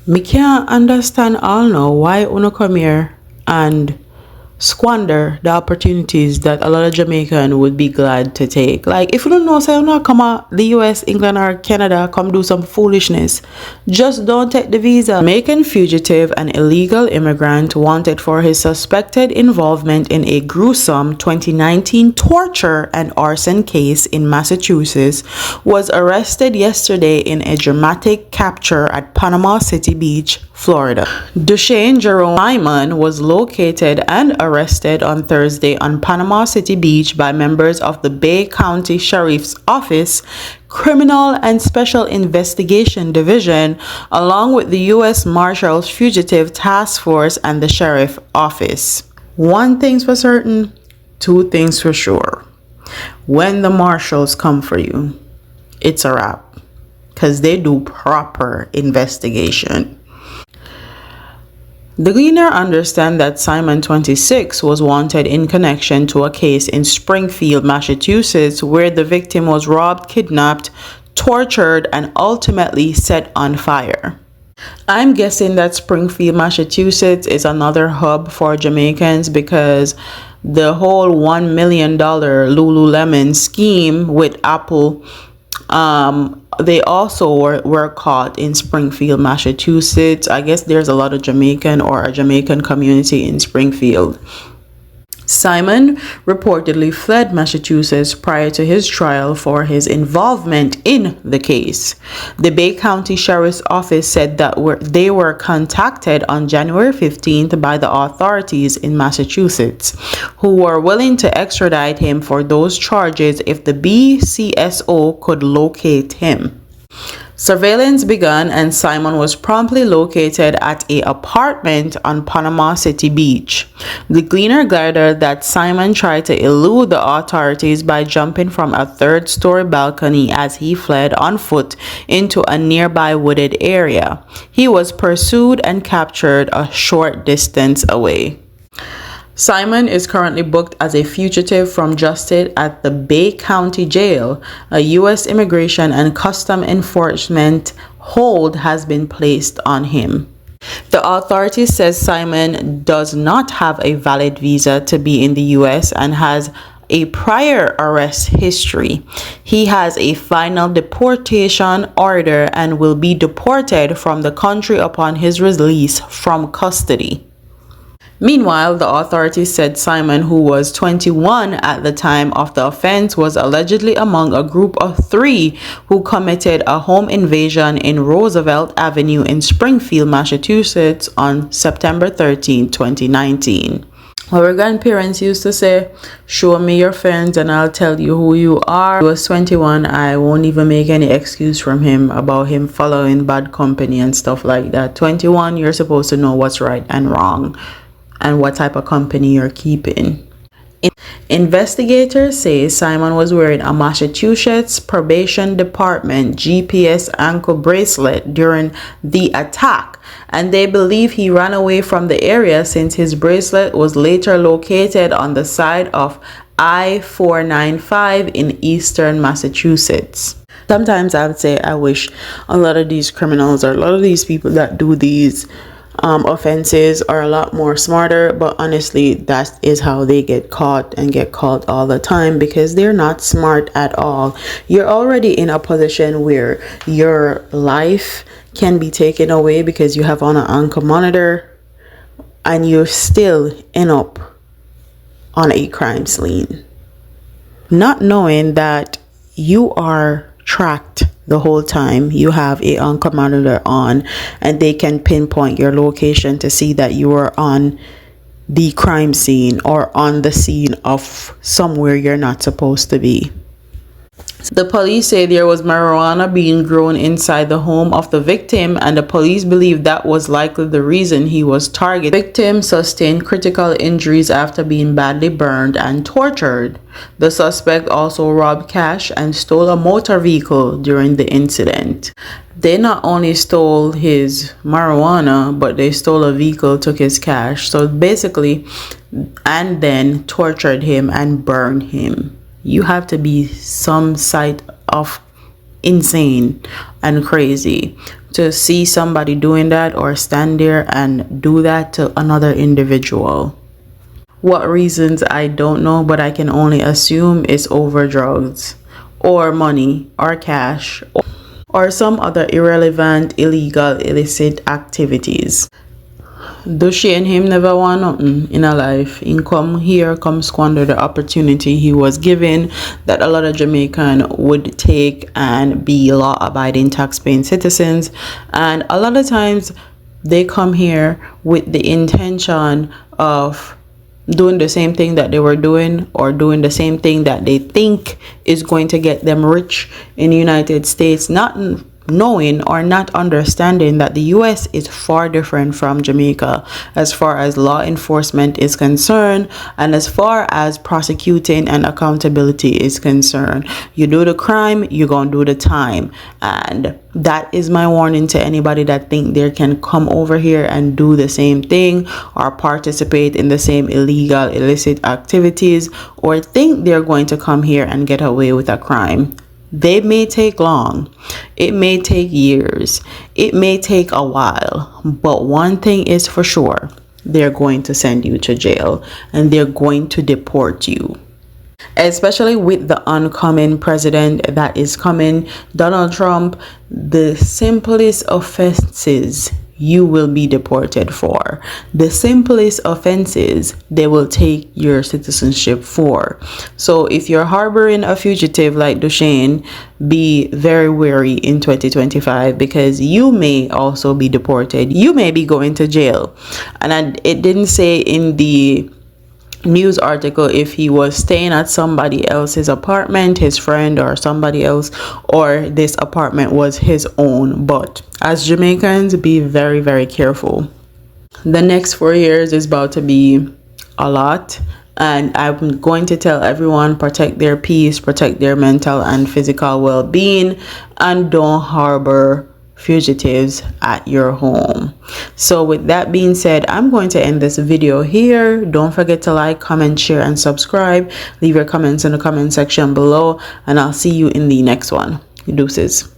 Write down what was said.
Me can't understand all now why uno come here and squander the opportunities that a lot of Jamaican would be glad to take. Like, if you don't know, say you not come out the US, England, or Canada, come do some foolishness, just don't take the visa. Jamaican fugitive, an illegal immigrant wanted for his suspected involvement in a gruesome 2019 torture and arson case in Massachusetts, was arrested yesterday in a dramatic capture at Panama City Beach, Florida. Duchesne Jerome Simon was located and arrested on Thursday on Panama City Beach by members of the Bay County Sheriff's Office Criminal and Special Investigation Division, along with the U.S. Marshals Fugitive Task Force and the Sheriff Office. One thing's for certain, two things for sure. When the Marshals come for you, it's a wrap, because they do proper investigation. The Gleaner understands that Simon, 26, was wanted in connection to a case in Springfield, Massachusetts, where the victim was robbed, kidnapped, tortured, and ultimately set on fire. I'm guessing that Springfield, Massachusetts is another hub for Jamaicans because the whole $1 million Lululemon scheme with Apple, they also were caught in Springfield, Massachusetts. I guess there's a lot of Jamaican or a Jamaican community in Springfield. Simon reportedly fled Massachusetts prior to his trial for his involvement in the case. The Bay County Sheriff's Office said that they were contacted on January 15th by the authorities in Massachusetts, who were willing to extradite him for those charges if the BCSO could locate him. Surveillance began and Simon was promptly located at an apartment on Panama City Beach. The Gleaner gathered that Simon tried to elude the authorities by jumping from a third-story balcony as he fled on foot into a nearby wooded area. He was pursued and captured a short distance away. Simon is currently booked as a fugitive from justice at the Bay County Jail. A U.S. Immigration and Custom Enforcement hold has been placed on him. The authorities says Simon does not have a valid visa to be in the U.S. and has a prior arrest history. He has a final deportation order and will be deported from the country upon his release from custody. Meanwhile, the authorities said Simon, who was 21 at the time of the offense, was allegedly among a group of 3 who committed a home invasion in Roosevelt Avenue in Springfield, Massachusetts on September 13, 2019. Our grandparents used to say, show me your friends and I'll tell you who you are. He was 21. I won't even make any excuse from him about him following bad company and stuff like that. 21, you're supposed to know what's right and wrong and what type of company you're keeping. Investigators say Simon was wearing a Massachusetts Probation Department GPS ankle bracelet during the attack, and they believe he ran away from the area since his bracelet was later located on the side of I-495 in eastern Massachusetts. Sometimes I would say I wish a lot of these criminals or a lot of these people that do these offenses are a lot more smarter, but honestly that is how they get caught and get caught all the time, because they're not smart at all. You're already in a position where your life can be taken away because you have on an ankle monitor and you still end up on a crime scene, not knowing that you are tracked the whole time. You have a ankle monitor on and they can pinpoint your location to see that you are on the crime scene or on the scene of somewhere you're not supposed to be. The police say there was marijuana being grown inside the home of the victim, and the police believe that was likely the reason he was targeted. The victim sustained critical injuries after being badly burned and tortured. The suspect also robbed cash and stole a motor vehicle during the incident. They not only stole his marijuana, but they stole a vehicle, took his cash. So basically, and then tortured him and burned him. You have to be some side of insane and crazy to see somebody doing that or stand there and do that to another individual. What reasons, I don't know, but I can only assume it's over drugs or money or cash or some other irrelevant, illegal, illicit activities. Dushy and him never want nothing in a life. He come here, come squander the opportunity he was given that a lot of Jamaican would take and be law-abiding, tax-paying citizens. And a lot of times they come here with the intention of doing the same thing that they were doing, or doing the same thing that they think is going to get them rich in the United States, not knowing or not understanding that the US is far different from Jamaica as far as law enforcement is concerned and as far as prosecuting and accountability is concerned. You do the crime, you're gonna do the time. And that is my warning to anybody that think they can come over here and do the same thing or participate in the same illegal, illicit activities, or think they're going to come here and get away with a crime. They may take long, it may take years, it may take a while, but one thing is for sure, they're going to send you to jail and they're going to deport you. Especially with the oncoming president that is coming, Donald Trump, the simplest offenses you will be deported for. The simplest offenses they will take your citizenship for. So if you're harboring a fugitive like Duchesne, be very wary in 2025 because you may also be deported. You may be going to jail. And it didn't say in the news article if he was staying at somebody else's apartment, his friend or somebody else, or this apartment was his own. But as Jamaicans, be very, very careful. The next 4 years is about to be a lot, and I'm going to tell everyone, protect their peace, protect their mental and physical well-being, and don't harbor fugitives at your home. So with that being said, I'm going to end this video here. Don't forget to like, comment, share, and subscribe. Leave your comments in the comment section below, and I'll see you in the next one. Deuces.